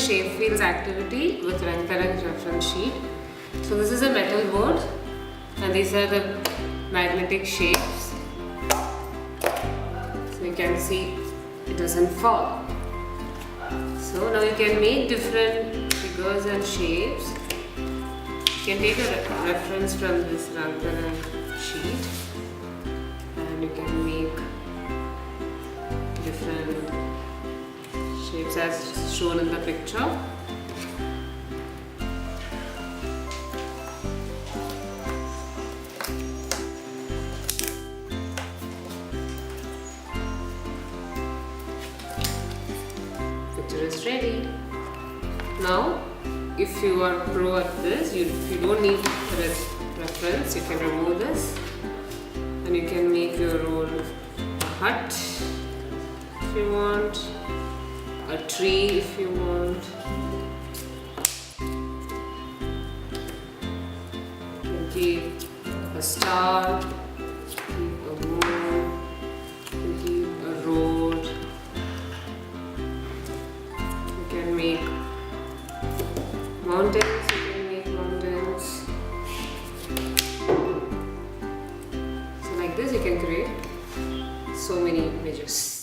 shape fields activity with Rantaran's reference sheet. So this is a metal board and these are the magnetic shapes. So you can see it doesn't fall. So now you can make different figures and shapes. You can take a reference from this Rantaran sheet and you can make different shapes as shown in the picture. Picture is ready. Now, if you are pro at this, if you don't need reference, you can remove this and you can make your own hut if you want, a tree if you want. You can keep a star, keep a moon, you can keep a road. You can make mountains, you can make mountains. So like this you can create so many images.